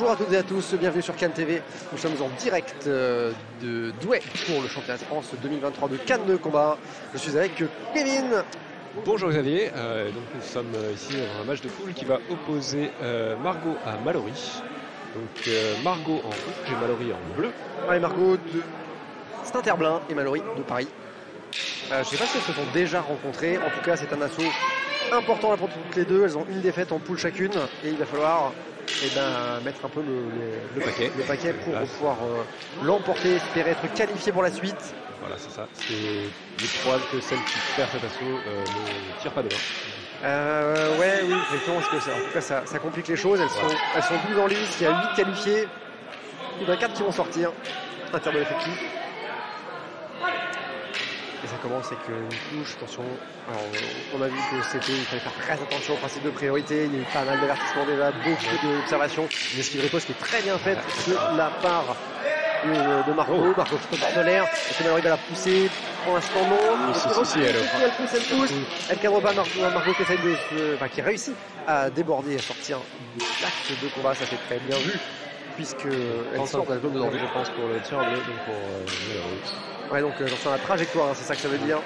Bonjour à toutes et à tous, bienvenue sur Cannes TV. Nous sommes en direct de Douai pour le championnat de France 2023 de Cannes de combat. Je suis avec Kevin. Bonjour Xavier, donc nous sommes ici dans un match de poule qui va opposer Margot à Mallory. Donc Margot en rouge et Mallory en bleu. Ouais, Margot de Saint-Herblain et Mallory de Paris. Je ne sais pas si elles se sont déjà rencontrées, en tout cas c'est un assaut important pour toutes les deux. Elles ont une défaite en poule chacune et il va falloir mettre un peu le paquet pour pouvoir l'emporter, espérer être qualifié pour la suite. Voilà, c'est ça. C'est probable que celle qui perd cet assaut ne tire pas de loin. Ouais, oui, effectivement, parce que en tout cas, ça complique les choses. Elles sont 12 en lice, il y a 8 qualifiés. Il y en a 4 qui vont sortir, un tiers de l'effectif. Et ça commence avec une touche, attention. Alors, on a vu que il fallait faire très attention au principe de priorité. Il y a eu pas mal d'avertissements déjà, beaucoup d'observations. Une esquive riposte qui est très bien faite de la part de Margot. Margot qui tombe de l'air. Est-ce que Mallory va la pousser? Pour l'instant, non. Elle pousse. Elle cadre pas Margot qui essaye qui réussit à déborder et à sortir de l'acte de combat. Ça c'est très bien vu. Puisque elle sort de la zone de danger, je pense, pour le tir en bleu, donc pour Mallory. Ouais, donc dans la trajectoire, hein, c'est ça que ça veut dire.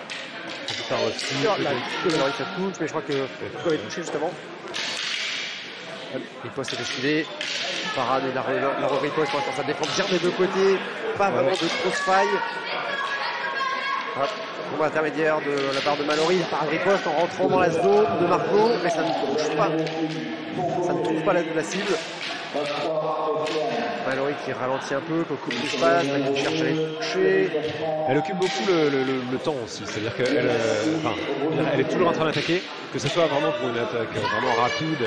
Mallory ça touche, mais je crois que Margot est touché juste avant. Riposte est esquivé. Parade et la riposte pour l'instant ça défend bien des deux côtés. Pas vraiment de grosse faille. Combat intermédiaire de la part de Mallory. Parade riposte en rentrant dans la zone de Margot, mais ça ne touche pas. Ça ne trouve pas la cible. Mallory qui ralentit un peu, qui coupe l'espace, qui cherche à les toucher. Elle occupe beaucoup le temps aussi, c'est-à-dire qu'elle elle est toujours en train d'attaquer, que ce soit vraiment pour une attaque vraiment rapide,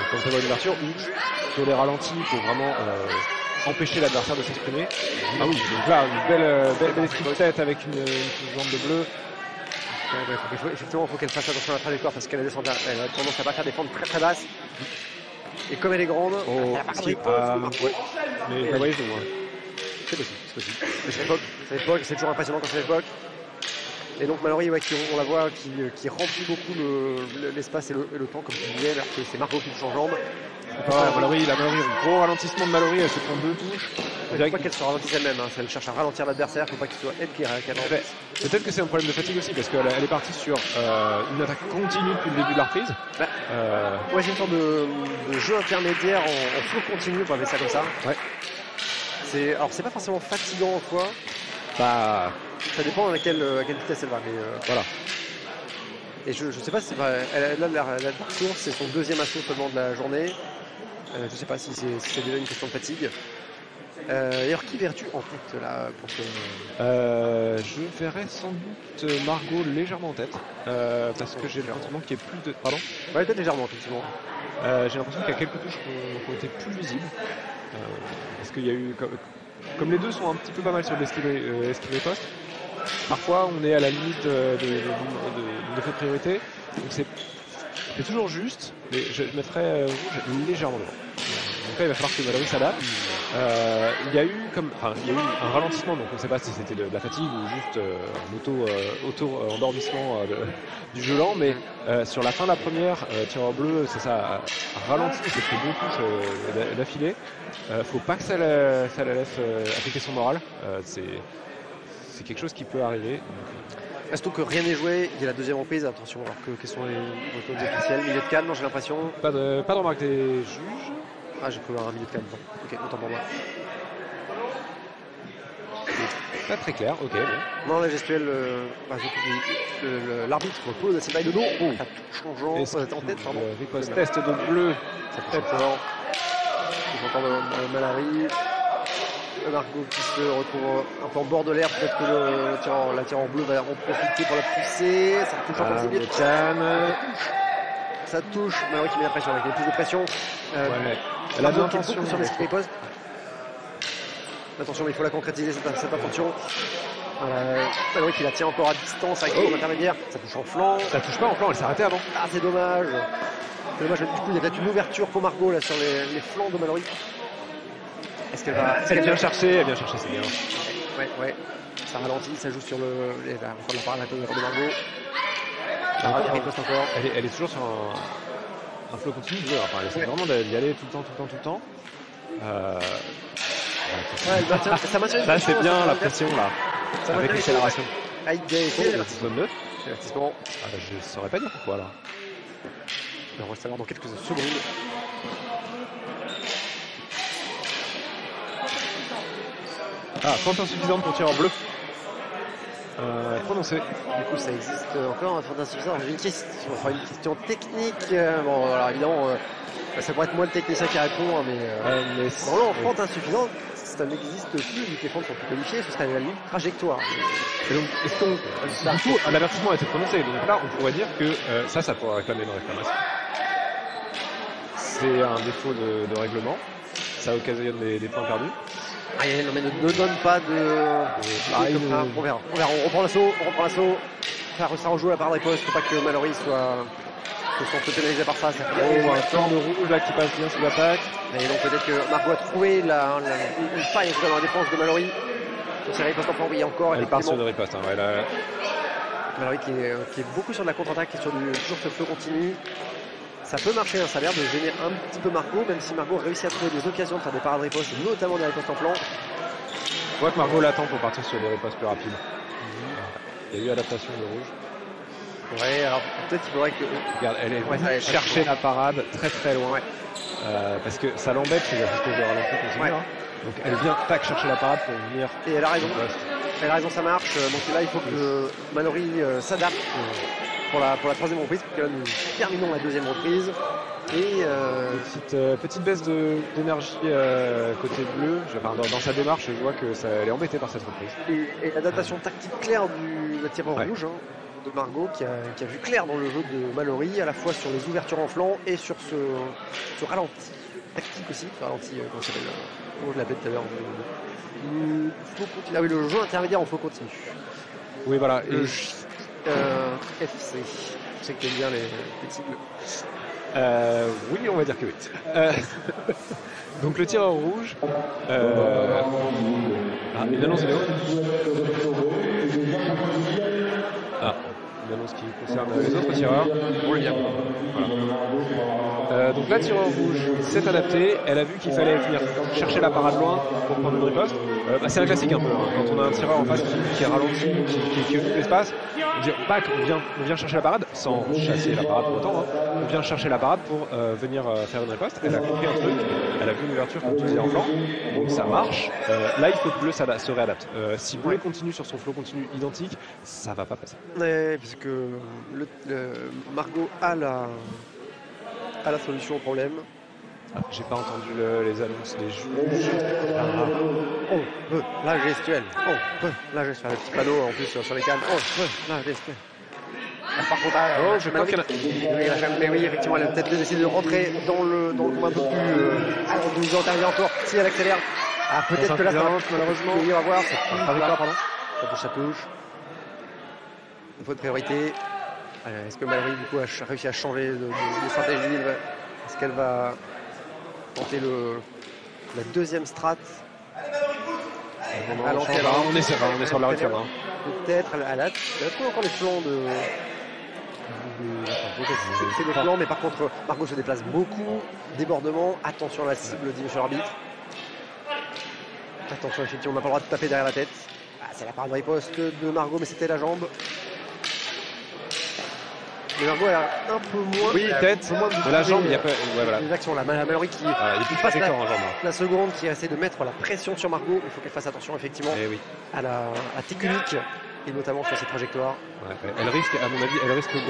comme ça dans l'ouverture, ou sur les ralentis pour vraiment empêcher l'adversaire de s'exprimer. Ah oui, donc là, une belle esquive de tête avec une jambe de bleu. Effectivement, il faut qu'elle fasse attention à la trajectoire parce qu'elle a tendance à pas faire des fentes très très basses. Et comme elle est grande, mais vous voyez, c'est possible. C'est toujours impressionnant quand c'est l'époque. Et donc Mallory, on la voit qui remplit beaucoup l'espace et le temps, comme tu disais, alors que c'est Margot qui touche en jambe. Mallory, gros ralentissement de Mallory, elle se prend deux touches. Il ne faut pas qu'elle se ralentisse elle-même, hein. Elle cherche à ralentir l'adversaire, il ne faut pas qu'il soit elle qui ralentisse. Peut-être que c'est un problème de fatigue aussi, parce qu'elle est partie sur une attaque continue depuis le début de la reprise. Ouais, j'ai une sorte de jeu intermédiaire en flot continu, on va appeler ça comme ça. Ouais. Alors c'est pas forcément fatigant en soi. Ça dépend à quelle vitesse elle va, mais voilà. Et je sais pas si la course, c'est son deuxième assaut seulement de la journée. Je sais pas si c'est déjà une question de fatigue. D'ailleurs, qui vertu en tête là pour que... Je verrais sans doute Margot légèrement en tête, parce que j'ai le sentiment qu'il y ait plus de... Pardon ? Ouais, peut-être légèrement, effectivement. J'ai l'impression qu'il y a quelques touches qui ont été plus visibles. Parce qu'il y a eu... Comme les deux sont un petit peu pas mal sur l'esquive riposte, parfois on est à la limite de défaut de priorité. Donc c'est toujours juste, mais je mettrais rouge légèrement devant. Donc là il va falloir que Mallory s'adapte. Il y a eu un ralentissement, donc on ne sait pas si c'était de la fatigue ou juste un auto-endormissement du jeu lent, mais sur la fin de la première, tireur bleu, c'est ça, a ralenti, c'est fait deux touches d'affilée. Faut pas que ça la laisse appliquer son moral. C'est quelque chose qui peut arriver. Restons que rien n'est joué, il y a la deuxième reprise, attention, alors quels sont les retours officiels? Milieu de Cannes, non, j'ai l'impression. Pas de remarque des juges. Ah, j'ai cru voir un milieu de Cannes. Ok, autant pour moi. Pas très clair, ok. Bon. Non, la gestuelle, l'arbitre pose ses bails de dos. Ça touche changeant, en tête, pardon. Riposte test de bleu. Ça tête fort. J'entends Mallory. Margot qui se retrouve un peu en bord de l'air, peut-être que la tireur en bleu va en profiter pour la pousser. Ça touche encore assez bien. Ça touche. Mallory qui met la pression, avec plus de pression. Elle a besoin d'attention sur l'esquive riposte. Attention, mais il faut la concrétiser cette attention. Mallory qui la tient encore à distance avec l'intermédiaire. Ça touche en flanc. Ça touche pas en flanc, elle s'est arrêtée avant. Ah, c'est dommage. C'est dommage, du coup, il y a peut-être une ouverture pour Margot là, sur les flancs de Mallory. Est-ce qu'elle va. Elle vient chercher, c'est bien. Ouais. Ça ralentit, ça joue sur encore la parade de Margot. Elle est toujours sur un flow continu. Enfin, elle essaie vraiment d'y aller tout le temps. Ça maintient une ça c'est pression, bien ça la maintient- pression là, ça avec maintient l'accélération. Ah, il y a essayé Zone 9. l'avertissement. Je saurais pas dire pourquoi là. On va le savoir dans quelques secondes. Ah, faute insuffisante pour tir en bleu. Prononcé. Du coup, ça existe encore, faute d'insuffisance. J'ai une question technique. Bon, alors évidemment, ça pourrait être moi le technicien qui répond, hein, mais normalement, en faute insuffisante, ça n'existe plus, vu que les fentes sont plus qualifiées, ce serait la ligne trajectoire. Et donc, est-ce qu'on. Du coup, un avertissement a été prononcé. Donc là, on pourrait dire que ça pourrait réclamer une réclamation. C'est un défaut de règlement. Ça occasionne des points perdus. Ah, non, mais ne donne pas de. On verra. On reprend l'assaut. Ça rejoue la part des postes. Faut pas que Mallory soit pénalisé par ça. Un plan de rouge là qui passe bien sous l'attaque. Et donc peut-être que Margot a trouvé une faille dans la défense de Mallory. Sur ses ripostes en flanc, oui, encore. Elle part sur une riposte. Hein, Mallory qui est beaucoup sur de la contre-attaque et sur toujours ce feu continu. Ça peut marcher, hein, ça a l'air de gêner un petit peu Margot, même si Margot réussit à trouver des occasions de faire des parades ripostes, notamment des ripostes en flanc. Je vois que Margot l'attend pour partir sur des ripostes plus rapides. Il y a eu adaptation de rouge. Ouais, alors peut-être qu'il faudrait que. Regarde, elle est chercher la parade très loin. Ouais. Parce que ça l'embête, ces assistances de ralenti continu. Ouais. Donc elle vient chercher la parade pour venir. Et elle a raison. Elle a raison, ça marche. Donc là, il faut que Mallory s'adapte pour la troisième reprise, parce que là, nous terminons la deuxième reprise. Et petite baisse d'énergie côté bleu. Dans sa démarche, je vois elle est embêtée par cette reprise. Et l'adaptation tactique claire du tireur rouge, hein, de Margot, qui a vu clair dans le jeu de Mallory, à la fois sur les ouvertures en flanc et sur ce ralenti tactique aussi. Ralenti, comment ça s'appelle, comment je l'appelle tout à l'heure, ah oui, le jeu intermédiaire en faux continu. Oui, voilà. FC. Je sais que tu aimes bien les petits bleus. Oui, on va dire que oui. Donc le tireur rouge. Une annonce vidéo. Une annonce qui concerne les autres tireurs. On le vient. Voilà. Donc la tireur rouge s'est adaptée. Elle a vu qu'il fallait venir chercher la parade loin pour prendre une riposte. C'est un classique un peu. Hein. Quand on a un tireur en face qui est ralenti, qui occupe l'espace, on vient chercher la parade sans chasser la parade pour autant. Hein. On vient chercher la parade pour venir faire une riposte. Elle a compris un truc. Elle a vu une ouverture comme tu disais en flanc. Donc ça marche. Là, il faut que bleu se réadapte. Si bleu continue sur son flow continu identique, ça va pas passer. Ouais, parce que Margot a la solution au problème. J'ai pas entendu les annonces des juges. On peut la gestuelle. On peut la gestuelle. Le petit panneau en plus sur les cannes. On peut la gestuelle. Par contre, je crois qu'il y a mais oui, effectivement, elle a peut-être décidé de rentrer dans le combat un peu plus. Alors, nous intervient encore. Si elle accélère. Peut-être que là, ça va, malheureusement. Oui, on va voir. Ça touche. Il faut de priorité. Est-ce que Mallory du coup a réussi à changer de stratégie? Est-ce qu'elle va tenter la deuxième strat? On est sur la rupture. Peut-être elle a trouvé encore les flancs de. C'est des flancs, mais par contre Margot se déplace beaucoup. Débordement. Attention à la cible, dit monsieur l'arbitre. Attention, effectivement, on n'a pas le droit de taper derrière la tête. C'est la part de riposte de Margot, mais c'était la jambe. Mais Margot, elle a un peu moins. Oui, tête. De la jambe, il y a pas. Ouais, voilà. Les actions là. Mallory qui passe la seconde, qui essaie de mettre la pression sur Margot. Il faut qu'elle fasse attention, effectivement, à la technique et notamment sur ses trajectoires. Ouais. Elle risque, à mon avis,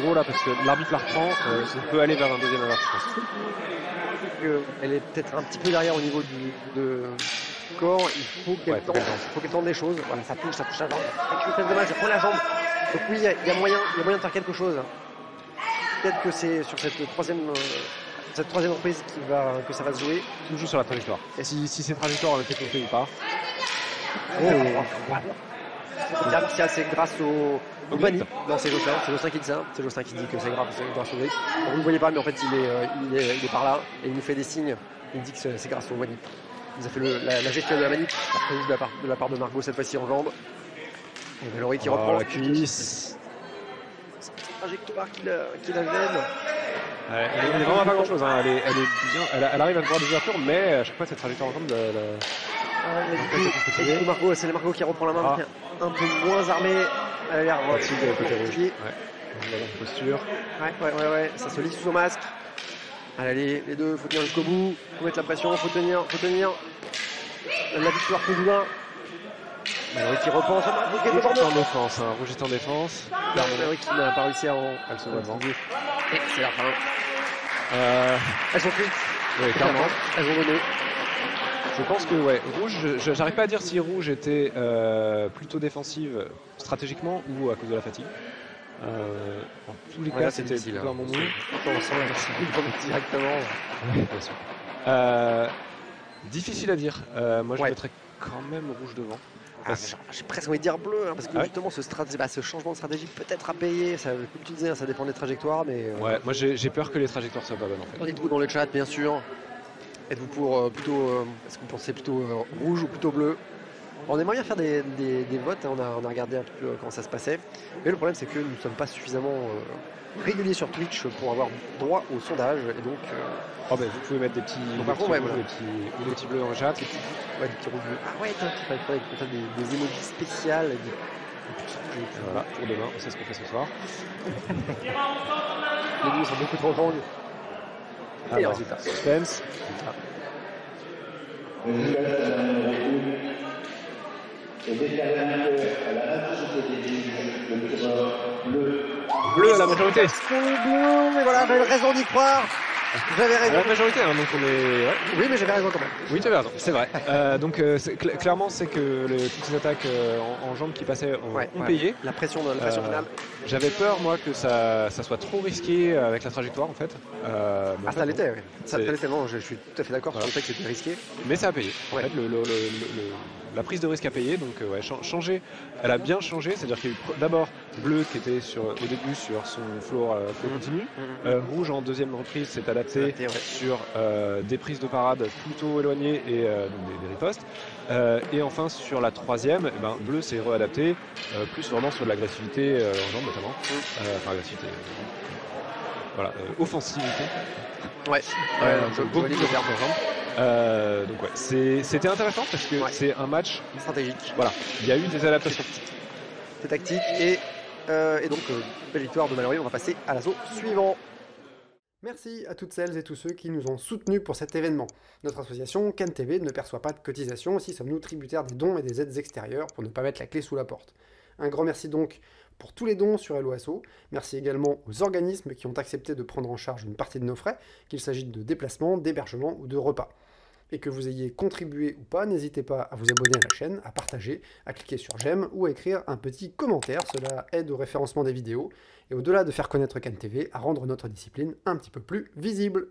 gros là parce que l'arbitre la reprend. Ça peut aller vers un deuxième avertissement. Elle est peut-être un petit peu derrière au niveau de corps. Il faut qu'elle tente des choses. Voilà, ça touche la jambe. Avec une fesse de mal, ça prend la jambe. Donc oui, il y a moyen de faire quelque chose. Peut-être que c'est sur cette troisième reprise que ça va se jouer. Toujours sur la trajectoire. Et si ces trajectoires ont été comptées ou pas. C'est grâce au manip. Non, c'est Jocelyn qui dit ça. C'est Jocelyn qui dit que c'est grave, c'est grâce au manip. Vous ne voyez pas, mais en fait, il est par là et il nous fait des signes. Il dit que c'est grâce au manip. Il nous a fait la gestion de la manip de la part de Margot, cette fois-ci en jambe. Et Mallory qui reprend la cuisse. Trajectoire qui la gêne. Elle est vraiment à pas grand chose, hein. Elle est bien, elle arrive à voir des ouvertures, mais à chaque fois cette trajectoire ensemble Et du coup, Margot, c'est Margot qui reprend la main, qui est un peu moins armée. Elle a l'air fatigue côté rouge. Ouais. Posture. Ouais, ça se lit sous son masque. Allez, les deux, faut tenir jusqu'au bout, faut mettre la pression, faut tenir. La victoire pour Doulin. Mallory qui repense, Rouge est en défense, hein. Rouge est en défense. Mallory qui n'a pas réussi à en... Elle se voit devant. Et c'est la fin. Elles sont cuites. Oui, clairement. Elles ont donné. Je pense que Rouge, j'arrive pas à dire si Rouge était plutôt défensive stratégiquement ou à cause de la fatigue. En tous les cas, c'était plutôt un bon move. On sent la fatigue directement. Oui, bien sûr. Difficile à dire. Moi, je mettrais quand même Rouge devant. J'ai presque envie de dire bleu, hein, parce que justement ce changement de stratégie peut-être à payer, ça, comme tu disais, ça dépend des trajectoires, mais... Ouais, moi j'ai peur que les trajectoires soient pas bonnes en fait. Dites-vous dans le chat, bien sûr. Êtes-vous pour plutôt... est-ce que vous pensez plutôt rouge ou plutôt bleu? On aimerait bien faire des votes, hein, on a regardé un peu comment ça se passait, mais le problème c'est que nous ne sommes pas suffisamment réguliers sur Twitch pour avoir droit au sondage, et donc... vous pouvez mettre des petits, des petits bleus dans le chat. Des petits rouges bleus. Ah ouais, il faudrait qu'on fasse des emojis spéciales, voilà, pour demain, on sait ce qu'on fait ce soir. Les deux sont beaucoup trop longues. Et le résultat. Suspense. Bleu à la majorité. Mais voilà, j'avais raison d'y croire. J'avais raison. La majorité, hein, donc on est. Ouais. Oui, mais j'avais raison quand même. Oui, tu avais raison, c'est vrai. Clairement, c'est que toutes ces attaques en jambes qui passaient ont payé. La pression finale. J'avais peur, moi, que ça soit trop risqué avec la trajectoire, en fait. Ça l'était, oui. Ça l'était, non, je suis tout à fait d'accord sur le fait que c'était risqué. Mais ça a payé. En fait, la prise de risque a payé, donc changer. Elle a bien changé, c'est-à-dire qu'il y a eu d'abord bleu qui était au début sur son floor continu. Rouge en deuxième reprise s'est adapté sur des prises de parade plutôt éloignées et des ripostes. Et enfin sur la troisième, bleu s'est réadapté plus vraiment sur de l'agressivité en jambes notamment. Enfin agressivité. Offensivité. Beaucoup de verbes en jambes. Donc c'était intéressant parce que c'est un match stratégique. Voilà, il y a eu des adaptations. C'est tactique et donc belle victoire de Mallory. On va passer à l'assaut suivant. Merci à toutes celles et tous ceux qui nous ont soutenus pour cet événement. Notre association CanTV ne perçoit pas de cotisation, aussi sommes-nous tributaires des dons et des aides extérieures pour ne pas mettre la clé sous la porte. Un grand merci donc pour tous les dons sur Helloasso. Merci également aux organismes qui ont accepté de prendre en charge une partie de nos frais, qu'il s'agisse de déplacements, d'hébergement ou de repas. Et que vous ayez contribué ou pas, n'hésitez pas à vous abonner à la chaîne, à partager, à cliquer sur j'aime ou à écrire un petit commentaire, cela aide au référencement des vidéos, et au-delà de faire connaître CanTV, à rendre notre discipline un petit peu plus visible.